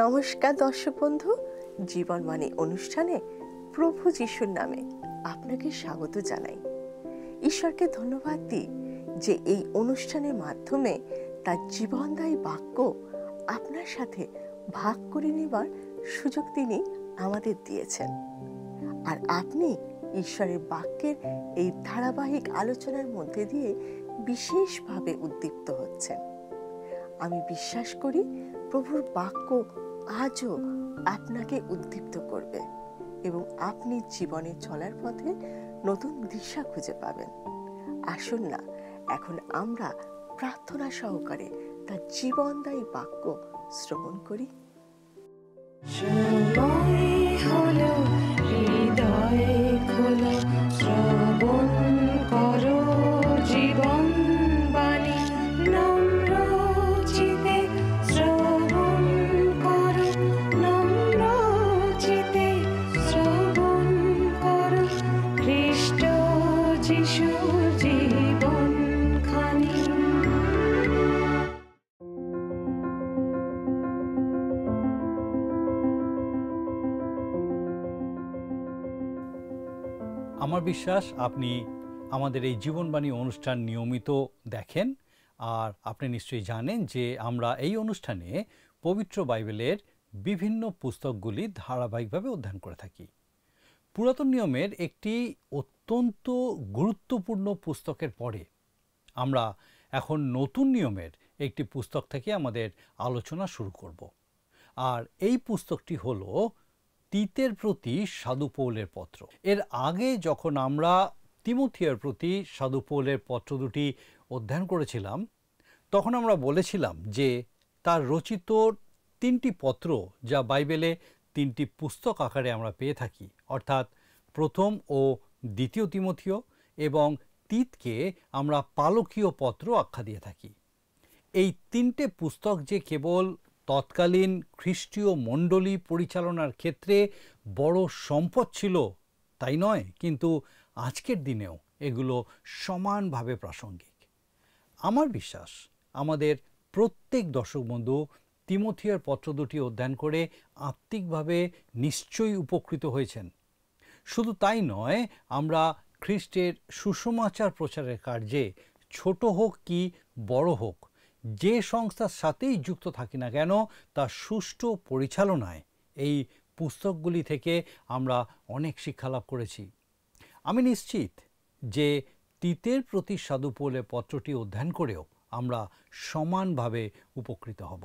নমস্কার দর্শক বন্ধু, জীবনবাণী অনুষ্ঠানে প্রভু যিশুর নামে আপনাকে স্বাগত জানাই। ঈশ্বরকে ধন্যবাদ দিই যে এই অনুষ্ঠানের মাধ্যমে তার জীবনদায়ী বাক্য আপনার সাথে ভাগ করে নেবার সুযোগ তিনি আমাদের দিয়েছেন। আর আপনি ঈশ্বরের বাক্যের এই ধারাবাহিক আলোচনার মধ্যে দিয়ে বিশেষভাবে উদ্দীপ্ত হচ্ছেন। আমি বিশ্বাস করি প্রভুর বাক্য আজও আপনাকে উদ্দীপ্ত করবে এবং আপনি জীবনে চলার পথে নতুন দিশা খুঁজে পাবেন। আসুন না, এখন আমরা প্রার্থনা সহকারে তার জীবনদায়ী বাক্য শ্রবণ করি। হলো হৃদয় খোলো, শ্রবণ করো জীবন বাণী, নম্র চিতে শ্রবণ করো, নম্র চিতে শ্রবণ করো, খ্রিস্ট যিশুর জীবন খানি। আমার বিশ্বাস আপনি আমাদের এই জীবনবাণী অনুষ্ঠান নিয়মিত দেখেন, আর আপনি নিশ্চয়ই জানেন যে আমরা এই অনুষ্ঠানে পবিত্র বাইবেলের বিভিন্ন পুস্তকগুলি ধারাবাহিকভাবে অধ্যয়ন করে থাকি। পুরাতন নিয়মের একটি অত্যন্ত গুরুত্বপূর্ণ পুস্তকের পরে আমরা এখন নতুন নিয়মের একটি পুস্তক থেকে আমাদের আলোচনা শুরু করব। আর এই পুস্তকটি হলো তিতের প্রতি সাধু পৌলের পত্র। এর আগে যখন আমরা তিমথিয়ের প্রতি সাধু পৌলের পত্র দুটি অধ্যয়ন করেছিলাম, তখন আমরা বলেছিলাম যে তার রচিত তিনটি পত্র, যা বাইবেলে তিনটি পুস্তক আকারে আমরা পেয়ে থাকি, অর্থাৎ প্রথম ও দ্বিতীয় তিমথিয় এবং তিতকে আমরা পালকীয় পত্র আখ্যা দিয়ে থাকি। এই তিনটে পুস্তক যে কেবল তৎকালীন খ্রিস্টীয় মণ্ডলী পরিচালনার ক্ষেত্রে বড় সম্পদ ছিল তাই নয়, কিন্তু আজকের দিনেও এগুলো সমানভাবে প্রাসঙ্গিক। আমার বিশ্বাস আমাদের প্রত্যেক দর্শক বন্ধু তিমথিয়ের পত্র দুটি অধ্যয়ন করে আত্মিকভাবে নিশ্চয়ই উপকৃত হয়েছেন। শুধু তাই নয়, আমরা খ্রিস্টের সুসমাচার প্রচারের কার্যে ছোট হোক কি বড় হোক, যে সংস্থার সাথেই যুক্ত থাকি না কেন, তার সুষ্ঠু পরিচালনায় এই পুস্তকগুলি থেকে আমরা অনেক শিক্ষা লাভ করেছি। আমি নিশ্চিত যে তিতের প্রতি সাধু পৌলের পত্রটি অধ্যয়ন করেও আমরা সমানভাবে উপকৃত হব।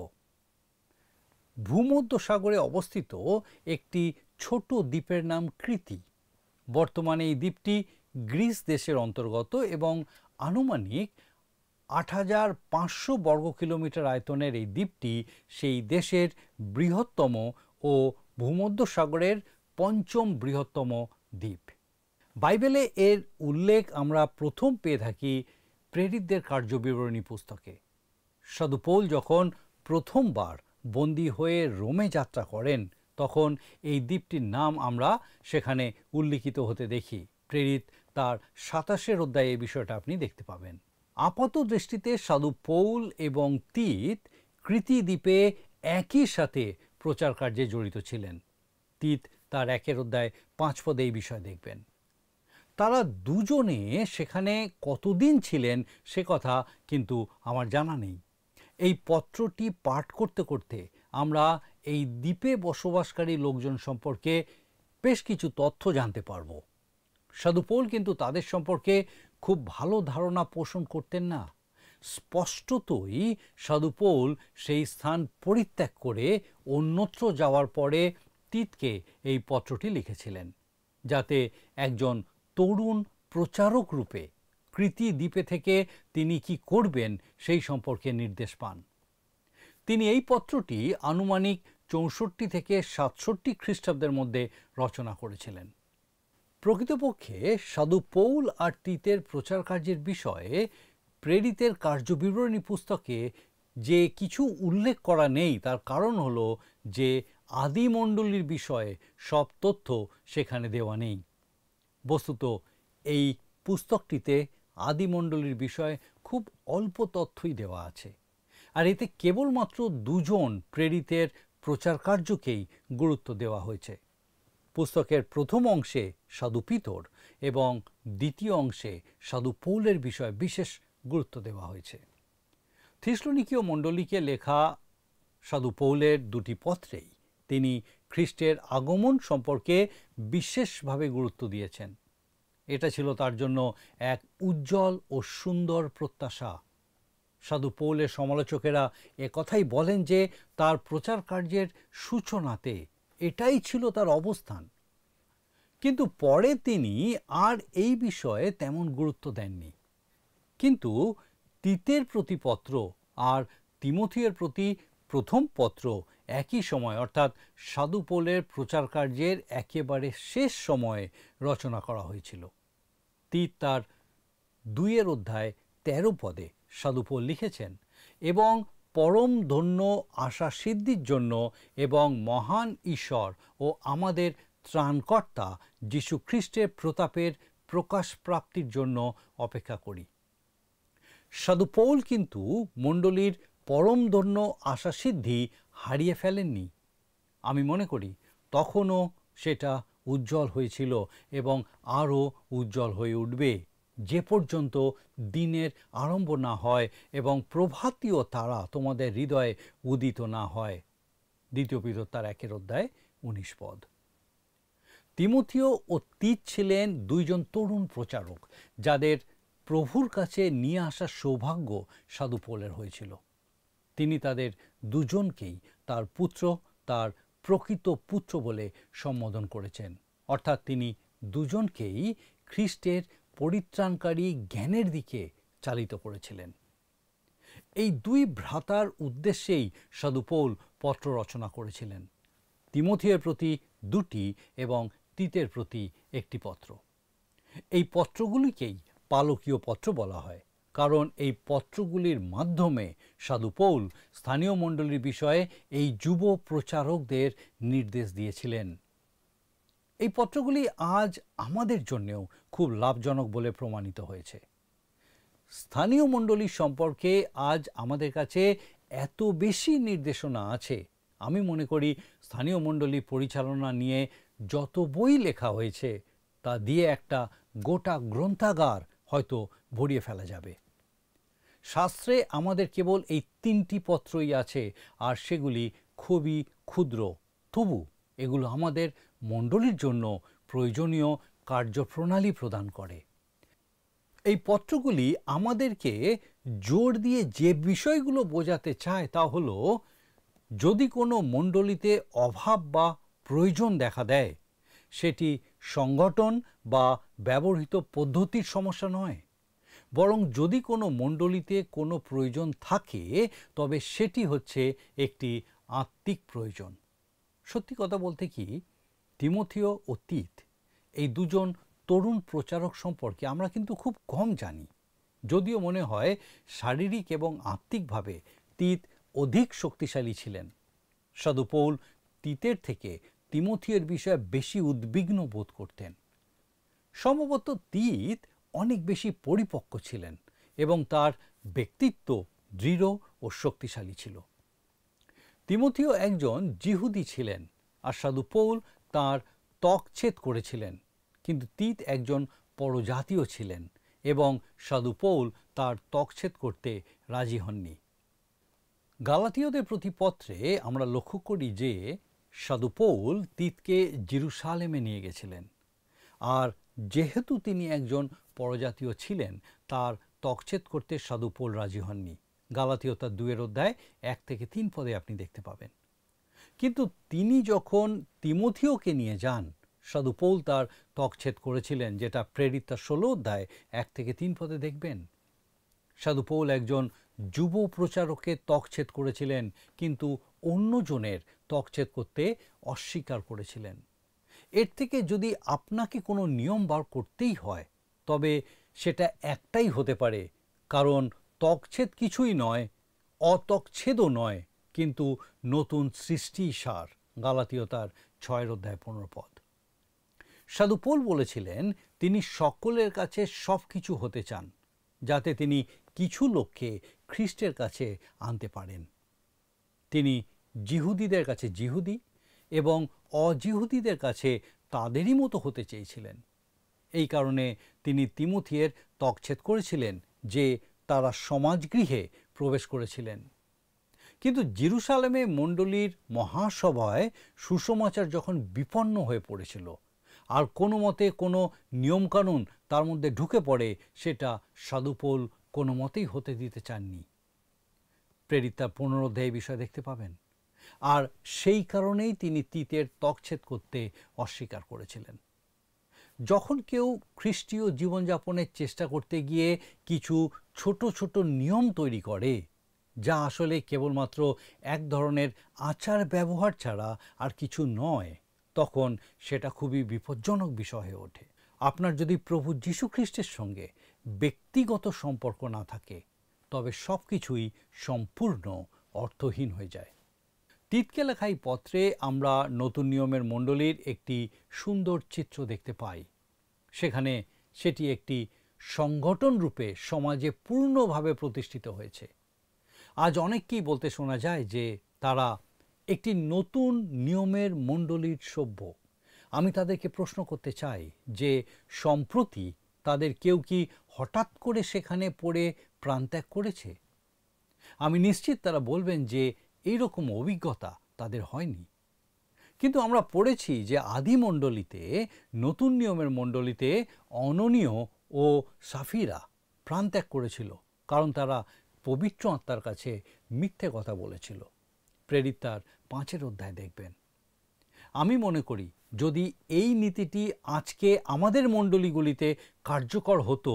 ভূমধ্যসাগরে অবস্থিত একটি ছোট দ্বীপের নাম ক্রিতি। বর্তমানে এই দ্বীপটি গ্রিস দেশের অন্তর্গত এবং আনুমানিক ৮৫০০ বর্গ কিলোমিটার আয়তনের এই দ্বীপটি সেই দেশের বৃহত্তম ও ভূমধ্যসাগরের পঞ্চম বৃহত্তম দ্বীপ। বাইবেলে এর উল্লেখ আমরা প্রথম পেয়ে থাকি প্রেরিতদের কার্যবিবরণী পুস্তকে। সাধু পৌল যখন প্রথমবার বন্দী হয়ে রোমে যাত্রা করেন, তখন এই দ্বীপটির নাম আমরা সেখানে উল্লিখিত হতে দেখি। প্রেরিত তার ২৭ অধ্যায়ে এই বিষয়টা আপনি দেখতে পাবেন। আপাত দৃষ্টিতে সাধু পৌল এবং তিত ক্রিতি দ্বীপে একই সাথে প্রচার কার্যে জড়িত ছিলেন। তিত তার ১ অধ্যায় ৫ পদে এই বিষয় দেখবেন। তারা দুজনে সেখানে কতদিন ছিলেন সে কথা কিন্তু আমার জানা নেই। এই পত্রটি পাঠ করতে করতে আমরা এই দ্বীপে বসবাসকারী লোকজন সম্পর্কে বেশ কিছু তথ্য জানতে পারব। সাধু পৌল কিন্তু তাদের সম্পর্কে খুব ভালো ধারণা পোষণ করতেন না। স্পষ্টতই সাধু পৌল সেই স্থান পরিত্যাগ করে অন্যত্র যাওয়ার পরে তিতকে এই পত্রটি লিখেছিলেন, যাতে একজন তরুণ প্রচারক রূপে ক্রিতি দ্বীপে থেকে তিনি কি করবেন সেই সম্পর্কে নির্দেশ পান। তিনি এই পত্রটি আনুমানিক ৬৪ থেকে ৬৭ খ্রিস্টাব্দের মধ্যে রচনা করেছিলেন। প্রকৃতপক্ষে সাধু পৌল আর তিতের প্রচার কার্যের বিষয়ে প্রেরিতের কার্যবিবরণী পুস্তকে যে কিছু উল্লেখ করা নেই, তার কারণ হলো যে আদিমণ্ডলীর বিষয়ে সব তথ্য সেখানে দেওয়া নেই। বস্তুত এই পুস্তকটিতে আদিমণ্ডলীর বিষয়ে খুব অল্প তথ্যই দেওয়া আছে। আর এতে কেবলমাত্র দুজন প্রেরিতের প্রচার কার্যকেই গুরুত্ব দেওয়া হয়েছে। পুস্তকের প্রথম অংশে সাধু পিতর এবং দ্বিতীয় অংশে সাধু পৌলের বিষয়ে বিশেষ গুরুত্ব দেওয়া হয়েছে। থিসলনিকীয় মণ্ডলীকে লেখা সাধু পৌলের দুটি পত্রেই তিনি খ্রিস্টের আগমন সম্পর্কে বিশেষভাবে গুরুত্ব দিয়েছেন। এটা ছিল তার জন্য এক উজ্জ্বল ও সুন্দর প্রত্যাশা। সাধু পৌলের সমালোচকেরা একথাই বলেন যে তার প্রচার কার্যের সূচনাতে এটাই ছিল তার অবস্থান, কিন্তু পরে তিনি আর এই বিষয়ে তেমন গুরুত্ব দেননি। কিন্তু তিতের প্রতি পত্র আর তিমথিয়ের প্রতি প্রথম পত্র একই সময়, অর্থাৎ সাধু পৌলের প্রচার কার্যের একেবারে শেষ সময়ে রচনা করা হয়েছিল। তিত তার 2 অধ্যায় 13 পদে সাধু পৌল লিখেছেন, এবং পরম ধন্য আশা সিদ্ধির জন্য এবং মহান ঈশ্বর ও আমাদের ত্রাণকর্তা যীশু খ্রিস্টের প্রতাপের প্রকাশ প্রাপ্তির জন্য অপেক্ষা করি। সাধু পৌল কিন্তু মণ্ডলীর পরম ধন্য আশা সিদ্ধি হারিয়ে ফেলেননি। আমি মনে করি তখনও সেটা উজ্জ্বল হয়েছিল এবং আরও উজ্জ্বল হয়ে উঠবে, যে পর্যন্ত দিনের আরম্ভ না হয় এবং প্রভাতীয় তারা তোমাদের হৃদয়ে উদিত না হয়। 2 পিতর তার 1 অধ্যায় 19 পদ। তিমথিও ও তিত ছিলেন 2জন তরুণ প্রচারক, যাদের প্রভুর কাছে নিয়ে আসার সৌভাগ্য সাধু পৌলের হয়েছিল। তিনি তাদের দুজনকেই তার পুত্র, তার প্রকৃত পুত্র বলে সম্বোধন করেছেন, অর্থাৎ তিনি দুজনকেই খ্রিস্টের পরিত্রাণকারী জ্ঞানের দিকে চালিত করেছিলেন। এই 2 ভ্রাতার উদ্দেশ্যেই সাধু পৌল পত্র রচনা করেছিলেন, তিমথিয়ের প্রতি 2টি এবং তিতের প্রতি 1টি পত্র। এই পত্রগুলিকেই পালকীয় পত্র বলা হয়, কারণ এই পত্রগুলির মাধ্যমে সাধু পৌল স্থানীয় মণ্ডলীর বিষয়ে এই যুব প্রচারকদের নির্দেশ দিয়েছিলেন। এই পত্রগুলি আজ আমাদের জন্যেও খুব লাভজনক বলে প্রমাণিত হয়েছে। স্থানীয় মণ্ডলী সম্পর্কে আজ আমাদের কাছে এত বেশি নির্দেশনা আছে, আমি মনে করি স্থানীয় মণ্ডলী পরিচালনা নিয়ে যত বই লেখা হয়েছে তা দিয়ে একটা গোটা গ্রন্থাগার হয়তো ভরিয়ে ফেলা যাবে। শাস্ত্রে আমাদের কেবল এই 3টি পত্রই আছে, আর সেগুলি খুবই ক্ষুদ্র, তবু এগুলো আমাদের মণ্ডলীর জন্য প্রয়োজনীয় কার্যপ্রণালী প্রদান করে। এই পত্রগুলি আমাদেরকে জোর দিয়ে যে বিষয়গুলো বোঝাতে চায় তা হলো, যদি কোনো মণ্ডলীতে অভাব বা প্রয়োজন দেখা দেয়, সেটি সংগঠন বা ব্যবহৃত পদ্ধতির সমস্যা নয়, বরং যদি কোনো মণ্ডলীতে কোনো প্রয়োজন থাকে তবে সেটি হচ্ছে একটি আত্মিক প্রয়োজন। সত্যি কথা বলতে কি, তিমথিও ও তিত এই 2জন তরুণ প্রচারক সম্পর্কে আমরা কিন্তু খুব কম জানি, যদিও মনে হয় শারীরিক এবং আত্মিকভাবে তিত অধিক শক্তিশালী ছিলেন। সাধু পৌল তিতের থেকে তিমথিয়ের বিষয়ে বেশি উদ্বিগ্ন বোধ করতেন। সম্ভবত তিত অনেক বেশি পরিপক্ক ছিলেন এবং তার ব্যক্তিত্ব দৃঢ় ও শক্তিশালী ছিল। তিমথিও একজন যিহুদি ছিলেন, আর সাধু পৌল তাঁর ত্বকচ্ছেদ করেছিলেন, কিন্তু তিত একজন পরজাতীয় ছিলেন এবং সাধু পৌল তার ত্বকচ্ছেদ করতে রাজি হননি। গালাতীয়দের প্রতি পত্রে আমরা লক্ষ্য করি যে সাধু পৌল তিতকে জেরুসালেমে নিয়ে গেছিলেন, আর যেহেতু তিনি একজন পরজাতীয় ছিলেন তার ত্বকচ্ছেদ করতে সাধু পৌল রাজি হননি। গালাতীয় তার 2 অধ্যায় 1 থেকে 3 পদে আপনি দেখতে পাবেন। কিন্তু তিনি যখন তিমথিওকে নিয়ে যান, সাধু পৌল তার ত্বকচ্ছেদ করেছিলেন, যেটা প্রেরিত 16 অধ্যায় 1 থেকে 3 পদে দেখবেন। সাধু পৌল একজন যুব প্রচারকের ত্বকচ্ছেদ করেছিলেন, কিন্তু অন্যজনের ত্বকচ্ছেদ করতে অস্বীকার করেছিলেন। এর থেকে যদি আপনাকে কোনো নিয়ম বার করতেই হয়, তবে সেটা একটাই হতে পারে, কারণ ত্বকচ্ছেদ কিছুই নয়, অত্বকচ্ছেদও নয়, কিন্তু নতুন সৃষ্টি সার। গালাতীয় তার 6 অধ্যায় 15 পদ। সাধু পৌল বলেছিলেন তিনি সকলের কাছে সব কিছু হতে চান, যাতে তিনি কিছু লোককে খ্রিস্টের কাছে আনতে পারেন। তিনি জিহুদীদের কাছে জিহুদি এবং অজিহুদীদের কাছে তাদেরই মতো হতে চেয়েছিলেন। এই কারণে তিনি তিমথিয়ের তকছেদ করেছিলেন যে তারা সমাজগৃহে প্রবেশ করেছিলেন। কিন্তু জেরুসালেমে মণ্ডলীর মহাসভায় সুসমাচার যখন বিপন্ন হয়ে পড়েছিল আর কোনো মতে কোনো নিয়মকানুন তার মধ্যে ঢুকে পড়ে, সেটা সাধু পৌল কোনো মতেই হতে দিতে চাননি। প্রেরিত তার 15 অধ্যায়ে বিষয় দেখতে পাবেন। আর সেই কারণেই তিনি তিতের তকছেদ করতে অস্বীকার করেছিলেন। যখন কেউ খ্রিস্টীয় জীবনযাপনের চেষ্টা করতে গিয়ে কিছু ছোট ছোট নিয়ম তৈরি করে, যা আসলে কেবলমাত্র এক ধরনের আচার ব্যবহার ছাড়া আর কিছু নয়, তখন সেটা খুবই বিপজ্জনক বিষয় হয়ে ওঠে। আপনার যদি প্রভু যীশু খ্রিস্টের সঙ্গে ব্যক্তিগত সম্পর্ক না থাকে, তবে সব কিছুই সম্পূর্ণ অর্থহীন হয়ে যায়। তিতকে লেখা এই পত্রে আমরা নতুন নিয়মের মণ্ডলীর একটি সুন্দর চিত্র দেখতে পাই। সেখানে সেটি একটি সংগঠন রূপে সমাজে পূর্ণভাবে প্রতিষ্ঠিত হয়েছে। আজ অনেককেই বলতে শোনা যায় যে তারা একটি নতুন নিয়মের মণ্ডলীর সভ্য। আমি তাদেরকে প্রশ্ন করতে চাই যে সম্প্রতি তাদের কেউ কি হঠাৎ করে সেখানে পড়ে প্রাণত্যাগ করেছে? আমি নিশ্চিত তারা বলবেন যে এইরকম অভিজ্ঞতা তাদের হয়নি। কিন্তু আমরা পড়েছি যে আদি মণ্ডলীতে, নতুন নিয়মের মণ্ডলীতে অননীয় ও সাফিরা প্রাণত্যাগ করেছিল, কারণ তারা পবিত্র আত্মার কাছে মিথ্যে কথা বলেছিল। প্রেরিত তার 5 অধ্যায় দেখবেন। আমি মনে করি যদি এই নীতিটি আজকে আমাদের মণ্ডলীগুলিতে কার্যকর হতো,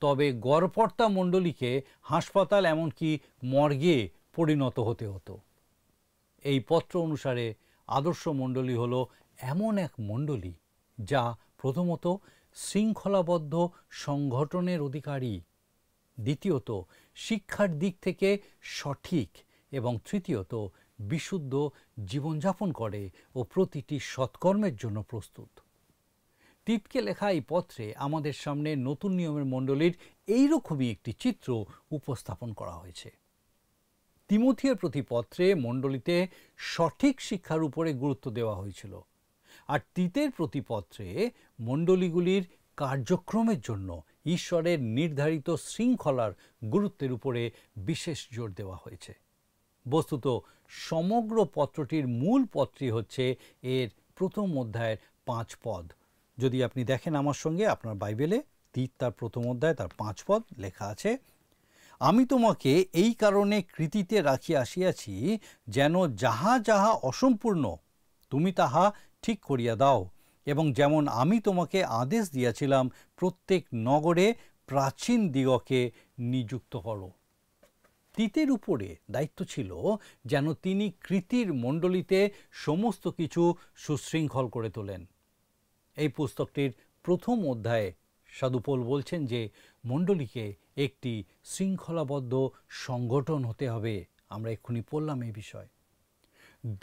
তবে গড়পড়তা মণ্ডলীকে হাসপাতাল এমনকি মর্গে পরিণত হতে হতো। এই পত্র অনুসারে আদর্শ মণ্ডলী হলো এমন এক মণ্ডলী যা প্রথমত শৃঙ্খলাবদ্ধ সংগঠনের অধিকারী, দ্বিতীয়ত শিক্ষার দিক থেকে সঠিক, এবং তৃতীয়ত বিশুদ্ধ জীবনযাপন করে ও প্রতিটি সৎকর্মের জন্য প্রস্তুত। তিতকে লেখা এই পত্রে আমাদের সামনে নতুন নিয়মের মণ্ডলীর এইরকমই একটি চিত্র উপস্থাপন করা হয়েছে। তিমথিয়ের প্রতি পত্রে মণ্ডলীতে সঠিক শিক্ষার উপরে গুরুত্ব দেওয়া হয়েছিল, আর তিতের প্রতি পত্রে মণ্ডলীগুলির কার্যক্রমের জন্য ঈশ্বরের নির্ধারিত শৃঙ্খলার গুরুত্বের উপরে বিশেষ জোর দেওয়া হয়েছে। বস্তুত সমগ্র পত্রটির মূল পত্রই হচ্ছে এর 1 অধ্যায়ের 5 পদ। যদি আপনি দেখেন আমার সঙ্গে আপনার বাইবেলে, তিত তার 1 অধ্যায় তার 5 পদ লেখা আছে, আমি তোমাকে এই কারণে কৃতিতে রাখিয়া আসিয়াছি, যেন যাহা যাহা অসম্পূর্ণ তুমি তাহা ঠিক করিয়া দাও, এবং যেমন আমি তোমাকে আদেশ দিয়াছিলাম প্রত্যেক নগরে প্রাচীন দিগকে নিযুক্ত করো। তিতের উপরে দায়িত্ব ছিল যেন তিনি কৃতির মণ্ডলীতে সমস্ত কিছু সুশৃঙ্খল করে তোলেন। এই পুস্তকটির 1 অধ্যায়ে সাধু পৌল বলছেন যে মণ্ডলীকে একটি শৃঙ্খলাবদ্ধ সংগঠন হতে হবে। আমরা এক্ষুনি পড়লাম এই বিষয়।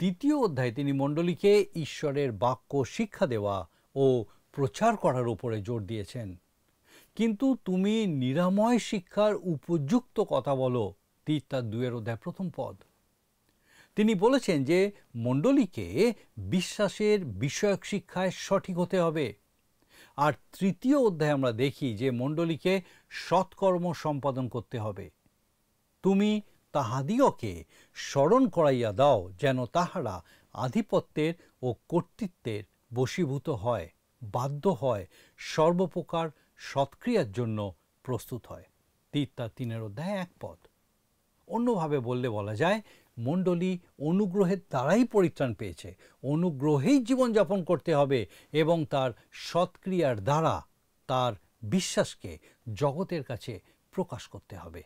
2 অধ্যায়ে তিনি মণ্ডলীকে ঈশ্বরের বাক্য শিক্ষা দেওয়া ও প্রচার করার উপরে জোর দিয়েছেন। কিন্তু তুমি নিরাময় শিক্ষার উপযুক্ত কথা বলো, তিত তার 2 অধ্যায় 1 পদ। তিনি বলেছেন যে মণ্ডলীকে বিশ্বাসের বিষয়ক শিক্ষায় সঠিক হতে হবে। আর 3 অধ্যায়ে আমরা দেখি যে মণ্ডলীকে সৎকর্ম সম্পাদন করতে হবে। তুমি তাহাদিগকে স্মরণ করাইয়া দাও, যেন তাহারা আধিপত্যের ও কর্তৃত্বের বশীভূত হয়, বাধ্য হয়, সর্বপ্রকার সৎক্রিয়ার জন্য প্রস্তুত হয়। তিত তার 3 অধ্যায় 1 পদ। অন্যভাবে বললে বলা যায়, মণ্ডলী অনুগ্রহের দ্বারাই পরিত্রাণ পেয়েছে, অনুগ্রহেই জীবনযাপন করতে হবে এবং তার সৎক্রিয়ার দ্বারা তার বিশ্বাসকে জগতের কাছে প্রকাশ করতে হবে।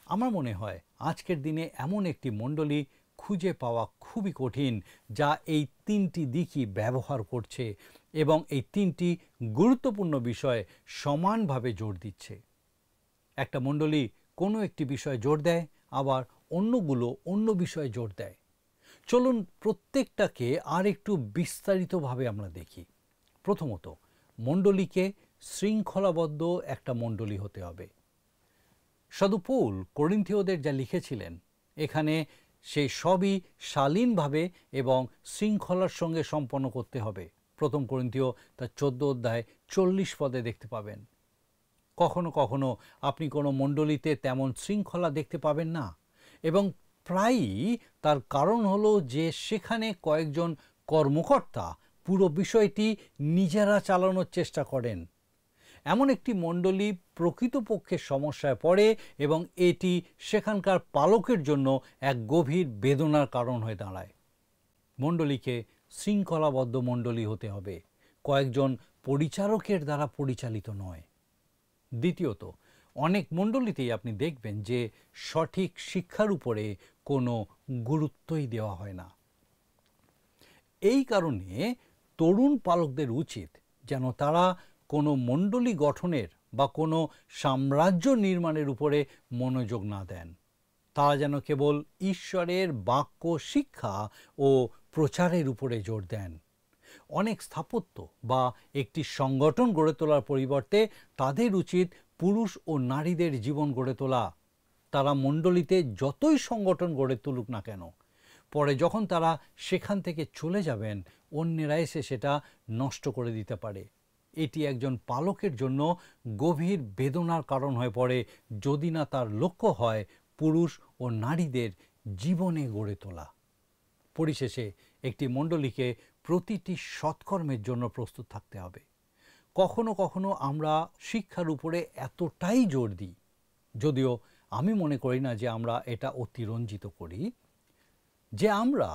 আমার মনে হয় আজকের দিনে এমন একটি মণ্ডলী খুঁজে পাওয়া খুবই কঠিন, যা এই 3টি দিকই ব্যবহার করছে এবং এই 3টি গুরুত্বপূর্ণ বিষয়ে সমানভাবে জোর দিচ্ছে। একটা মণ্ডলী কোনো একটি বিষয়ে জোর দেয়, আবার অন্যগুলো অন্য বিষয়ে জোর দেয়। চলুন প্রত্যেকটাকে আর একটু বিস্তারিতভাবে আমরা দেখি। প্রথমত, মণ্ডলীকে শৃঙ্খলাবদ্ধ একটা মণ্ডলী হতে হবে। সাধু পৌল করিন্থীয়দের যা লিখেছিলেন, এখানে সেই সবই শালীনভাবে এবং শৃঙ্খলার সঙ্গে সম্পন্ন করতে হবে। 1 করিন্থীয় তার 14 অধ্যায় 40 পদে দেখতে পাবেন। কখনো কখনো আপনি কোনো মণ্ডলীতে তেমন শৃঙ্খলা দেখতে পাবেন না, এবং প্রায়ই তার কারণ হলো যে সেখানে কয়েকজন কর্মকর্তা পুরো বিষয়টি নিজেরা চালানোর চেষ্টা করেন। এমন একটি মণ্ডলী প্রকৃতপক্ষে সমস্যায় পড়ে এবং এটি সেখানকার পালকের জন্য এক গভীর বেদনার কারণ হয়ে দাঁড়ায়। মণ্ডলীকে শৃঙ্খলাবদ্ধ মণ্ডলী হতে হবে, কয়েকজন পরিচারকের দ্বারা পরিচালিত নয়। দ্বিতীয়ত, অনেক মণ্ডলীতেই আপনি দেখবেন যে সঠিক শিক্ষার উপরে কোনো গুরুত্বই দেওয়া হয় না। এই কারণে তরুণ পালকদের উচিত যেন তারা কোনো মণ্ডলী গঠনের বা কোনো সাম্রাজ্য নির্মাণের উপরে মনোযোগ না দেন। তারা যেন কেবল ঈশ্বরের বাক্য শিক্ষা ও প্রচারের উপরে জোর দেন। অনেক স্থাপত্য বা একটি সংগঠন গড়ে তোলার পরিবর্তে তাদের উচিত পুরুষ ও নারীদের জীবন গড়ে তোলা। তারা মণ্ডলীতে যতই সংগঠন গড়ে তুলুক না কেন, পরে যখন তারা সেখান থেকে চলে যাবেন, অন্যেরা এসে সেটা নষ্ট করে দিতে পারে। এটি একজন পালকের জন্য গভীর বেদনার কারণ হয়ে পড়ে, যদি না তার লক্ষ্য হয় পুরুষ ও নারীদের জীবনে গড়ে তোলা। পরিশেষে একটি মণ্ডলীকে প্রতিটি সৎকর্মের জন্য প্রস্তুত থাকতে হবে। কখনো কখনো আমরা শিক্ষার উপরে এতটাই জোর দিই, যদিও আমি মনে করি না যে আমরা এটা অতিরঞ্জিত করি, যে আমরা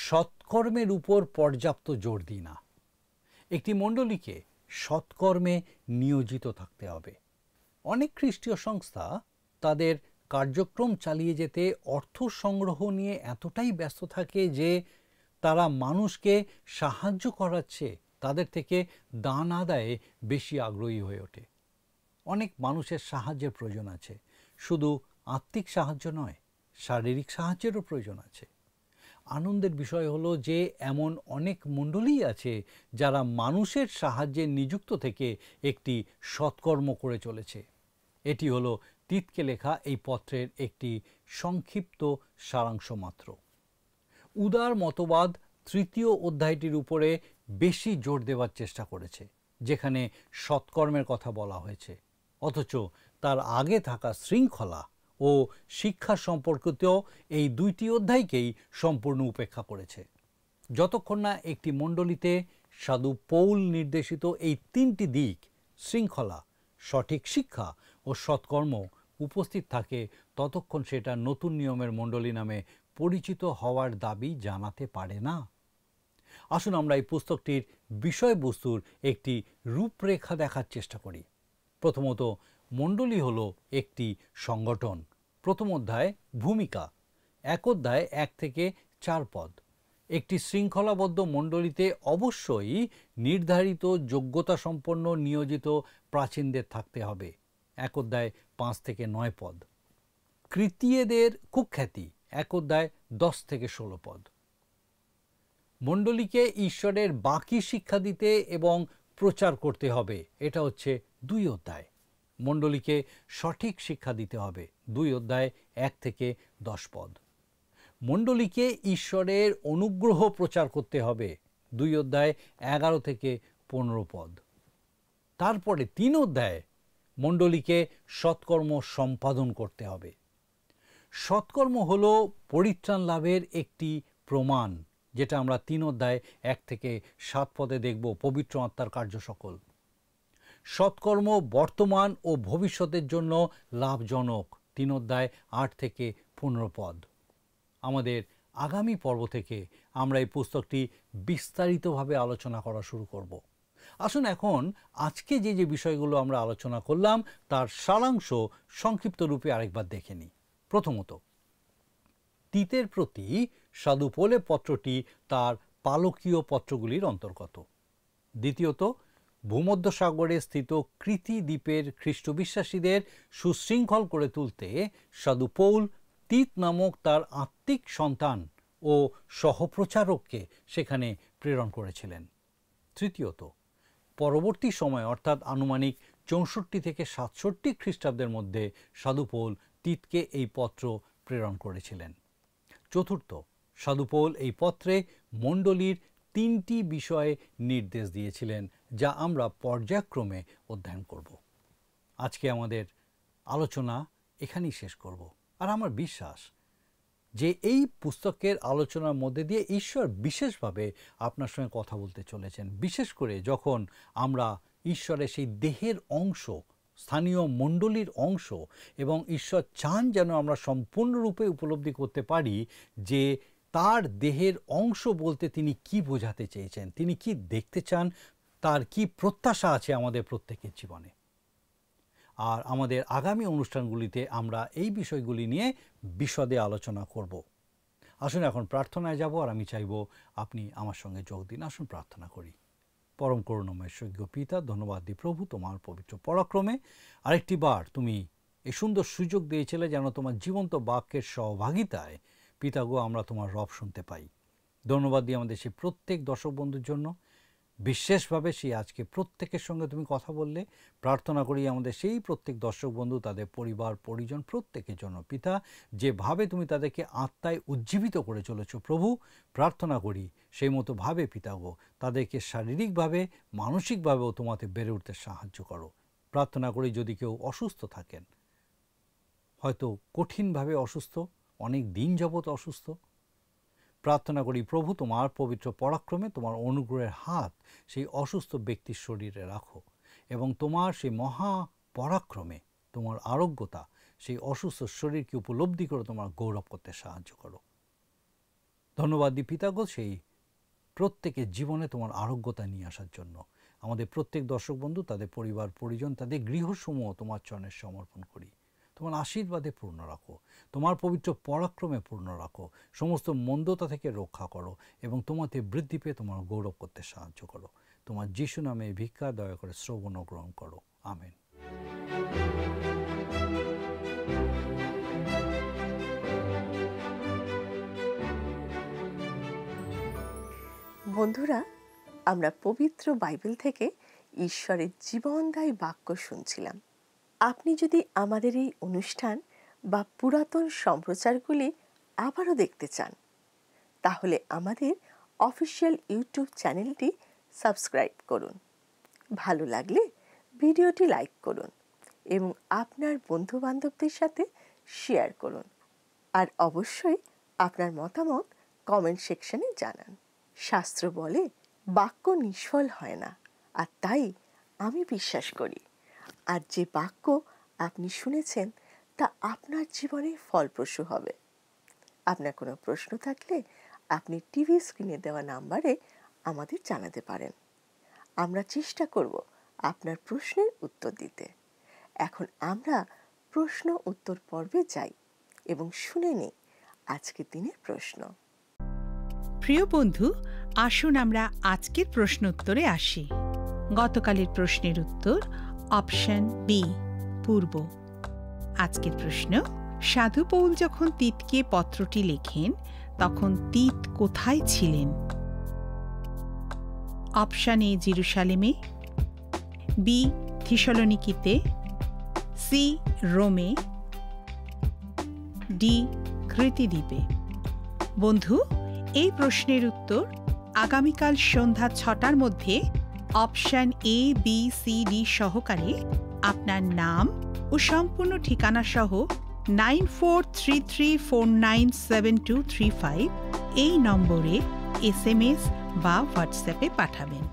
সৎকর্মের উপর পর্যাপ্ত জোর দিই না। একটি মণ্ডলীকে সৎকর্মে নিয়োজিত থাকতে হবে। অনেক খ্রিস্টীয় সংস্থা তাদের কার্যক্রম চালিয়ে যেতে অর্থ সংগ্রহ নিয়ে এতটাই ব্যস্ত থাকে যে তারা মানুষকে সাহায্য করাচ্ছে তাদের থেকে দান আদায়ে বেশি আগ্রহী হয়ে ওঠে। অনেক মানুষের সাহায্যের প্রয়োজন আছে, শুধু আত্মিক সাহায্য নয়, শারীরিক সাহায্যেরও প্রয়োজন আছে। আনন্দের বিষয় হলো যে এমন অনেক মণ্ডলী আছে যারা মানুষের সাহায্যে নিযুক্ত থেকে একটি সৎকর্ম করে চলেছে। এটি হলো তিতকে লেখা এই পত্রের একটি সংক্ষিপ্ত সারাংশ মাত্র। উদার মতবাদ 3 অধ্যায়টির উপরে বেশি জোর দেওয়ার চেষ্টা করেছে, যেখানে সৎকর্মের কথা বলা হয়েছে, অথচ তার আগে থাকা শৃঙ্খলা ও শিক্ষা সম্পর্কিত এই 2টি অধ্যায়কেই সম্পূর্ণ উপেক্ষা করেছে। যতক্ষণ না একটি মণ্ডলীতে সাধু পৌল নির্দেশিত এই 3টি দিক, শৃঙ্খলা, সঠিক শিক্ষা ও সৎকর্ম উপস্থিত থাকে, ততক্ষণ সেটা নতুন নিয়মের মণ্ডলী নামে পরিচিত হওয়ার দাবি জানাতে পারে না। আসুন আমরা এই পুস্তকটির বিষয়বস্তুর একটি রূপরেখা দেখার চেষ্টা করি। প্রথমত, মণ্ডলী হলো একটি সংগঠন। 1 অধ্যায় ভূমিকা, 1 অধ্যায় 1 থেকে 4 পদ। একটি শৃঙ্খলাবদ্ধ মণ্ডলীতে অবশ্যই নির্ধারিত যোগ্যতা সম্পন্ন নিয়োজিত প্রাচীনদের থাকতে হবে, 1 অধ্যায় 5 থেকে 9 পদ। কৃতীয়দের কুখ্যাতি, 1 অধ্যায় 10 থেকে 16 পদ। মণ্ডলীকে ঈশ্বরের বাকি শিক্ষা দিতে এবং প্রচার করতে হবে, এটা হচ্ছে 2 অধ্যায়। মণ্ডলীকে সঠিক শিক্ষা দিতে হবে, 2 অধ্যায় 1 থেকে 10 পদ। মণ্ডলীকে ঈশ্বরের অনুগ্রহ প্রচার করতে হবে, 2 অধ্যায় 11 থেকে 15 পদ। তারপরে 3 অধ্যায় মণ্ডলীকে সৎকর্ম সম্পাদন করতে হবে। সৎকর্ম হলো পরিত্রাণ লাভের একটি প্রমাণ, যেটা আমরা 3 অধ্যায় 1 থেকে 7 পদে দেখব, পবিত্র আত্মার কার্য সকল। সৎকর্ম বর্তমান ও ভবিষ্যতের জন্য লাভজনক, 3 অধ্যায় 8 থেকে 15 পদ। আমাদের আগামী পর্ব থেকে আমরা এই পুস্তকটি বিস্তারিতভাবে আলোচনা করা শুরু করব। আসুন এখন আজকে যে যে বিষয়গুলো আমরা আলোচনা করলাম তার সারাংশ সংক্ষিপ্ত রূপে আরেকবার দেখে নিই। প্রথমত, তিতের প্রতি সাধু পৌলের পত্রটি তার পালকীয় পত্রগুলির অন্তর্গত। দ্বিতীয়ত, ভূমধ্যসাগরে স্থিত কৃতি দ্বীপের খ্রিস্টবিশ্বাসীদের সুশৃঙ্খল করে তুলতে সাধু পৌল তিত নামক তার আত্মিক সন্তান ও সহপ্রচারককে সেখানে প্রেরণ করেছিলেন। তৃতীয়ত, পরবর্তী সময় অর্থাৎ আনুমানিক 64 থেকে 67 খ্রিস্টাব্দের মধ্যে সাধু পৌল তিতকে এই পত্র প্রেরণ করেছিলেন। চতুর্থ, সাধু পৌল এই পত্রে মণ্ডলীর 3টি বিষয়ে নির্দেশ দিয়েছিলেন, যা আমরা পর্যায়ক্রমে অধ্যয়ন করব। আজকে আমাদের আলোচনা এখানেই শেষ করব। আর আমার বিশ্বাস যে এই পুস্তকের আলোচনার মধ্যে দিয়ে ঈশ্বর বিশেষভাবে আপনার সঙ্গে কথা বলতে চলেছেন, বিশেষ করে যখন আমরা ঈশ্বরের সেই দেহের অংশ, স্থানীয় মণ্ডলীর অংশ, এবং ঈশ্বর চান যেন আমরা সম্পূর্ণরূপে উপলব্ধি করতে পারি যে তার দেহের অংশ বলতে তিনি কি বোঝাতে চেয়েছেন, তিনি কি দেখতে চান, তার কি প্রত্যাশা আছে আমাদের প্রত্যেকের জীবনে। আর আমাদের আগামী অনুষ্ঠানগুলিতে আমরা এই বিষয়গুলি নিয়ে বিশদে আলোচনা করব। আসুন এখন প্রার্থনায় যাব, আর আমি চাইব আপনি আমার সঙ্গে যোগ দিন। আসুন প্রার্থনা করি। পরম করুণাময় স্বর্গীয় পিতা, ধন্যবাদ দিই প্রভু তোমার পবিত্র পরাক্রমে আরেকটি বার তুমি এই সুন্দর সুযোগ দিয়েছিলে যেন তোমার জীবন্ত বাক্যের সহভাগিতায় পিতাগো আমরা তোমার রব শুনতে পাই। ধন্যবাদ দিই আমাদের সেই প্রত্যেক দর্শক বন্ধুর জন্য, বিশেষভাবে সেই আজকে প্রত্যেকের সঙ্গে তুমি কথা বললে। প্রার্থনা করি আমাদের সেই প্রত্যেক দর্শক বন্ধু, তাদের পরিবার পরিজন প্রত্যেকের জন্য পিতা, যেভাবে তুমি তাদেরকে আত্মায় উজ্জীবিত করে চলেছ প্রভু, প্রার্থনা করি সেই মতো ভাবে পিতাগো তাদেরকে শারীরিকভাবে মানসিকভাবেও তোমাতে বেড়ে উঠতে সাহায্য করো। প্রার্থনা করি যদি কেউ অসুস্থ থাকেন, হয়তো কঠিনভাবে অসুস্থ, অনেক দিন যাবৎ অসুস্থ, প্রার্থনা করি প্রভু তোমার পবিত্র পরাক্রমে তোমার অনুগ্রহের হাত সেই অসুস্থ ব্যক্তির শরীরে রাখো, এবং তোমার সেই মহা পরাক্রমে তোমার আরোগ্যতা সেই অসুস্থ শরীরকে উপলব্ধি করে তোমার গৌরব করতে সাহায্য করো। ধন্যবাদ দিই পিতাগো সেই প্রত্যেকের জীবনে তোমার আরোগ্যতা নিয়ে আসার জন্য। আমাদের প্রত্যেক দর্শক বন্ধু, তাদের পরিবার পরিজন, তাদের গৃহসমূহ তোমার চরণে সমর্পণ করি। তোমার আশীর্বাদে পূর্ণ রাখো, তোমার পবিত্র পরাক্রমে পূর্ণ রাখো, সমস্ত মন্দতা থেকে রক্ষা করো, এবং তোমাতে বৃদ্ধি পেয়ে তোমার গৌরব করতে সাহায্য করো। তোমার যিশু নামে ভিক্ষা দয়া করে শ্রবণ ও গ্রহণ করো। আমেন। বন্ধুরা, আমরা পবিত্র বাইবেল থেকে ঈশ্বরের জীবনদায়ী বাক্য শুনছিলাম। আপনি যদি আমাদের এই অনুষ্ঠান বা পুরাতন সম্প্রচারগুলি আবারও দেখতে চান, তাহলে আমাদের অফিসিয়াল ইউটিউব চ্যানেলটি সাবস্ক্রাইব করুন। ভালো লাগলে ভিডিওটি লাইক করুন এবং আপনার বন্ধুবান্ধবদের সাথে শেয়ার করুন। আর অবশ্যই আপনার মতামত কমেন্ট সেকশনে জানান। শাস্ত্র বলে বাক্য নিষ্ফল হয় না, আর তাই আমি বিশ্বাস করি আর যে বাক্য আপনি শুনেছেন তা আপনার জীবনে ফলপ্রসূ হবে। আপনার কোনো প্রশ্ন থাকলে আপনি টিভি স্ক্রিনে দেওয়া নাম্বারে আমাদের জানাতে পারেন। আমরা চেষ্টা করব আপনার প্রশ্নের উত্তর দিতে। এখন আমরা প্রশ্ন উত্তর পর্বে যাই এবং শুনে নিই আজকের দিনের প্রশ্ন। প্রিয় বন্ধু, আসুন আমরা আজকের প্রশ্ন উত্তরে আসি। গতকালের প্রশ্নের উত্তর অপশন বি, পূর্ব। আজকের প্রশ্ন, সাধু পৌল যখন তিতকে পত্রটি লেখেন তখন তিত কোথায় ছিলেন? অপশন এ, জেরুসালেমে, বি, থিসলনিকিতে, সি, রোমে, ডি, ক্রেতে দ্বীপে। বন্ধু, এই প্রশ্নের উত্তর আগামীকাল সন্ধ্যা 6টার মধ্যে option A, B, C, D সহকারে আপনার নাম ও সম্পূর্ণ ঠিকানা সহ 9433497235 এই নম্বরে SMS বা হোয়াটসঅ্যাপে পাঠাবেন।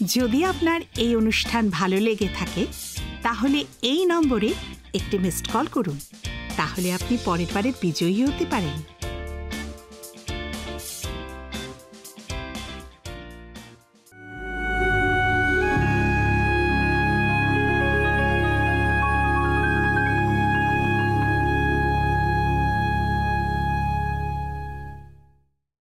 যদি আপনার এই অনুষ্ঠান ভালো লেগে থাকে তাহলে এই নম্বরে একটি মিসড কল করুন। তাহলে আপনি পরের বারে বিজয়ী হতে পারেন।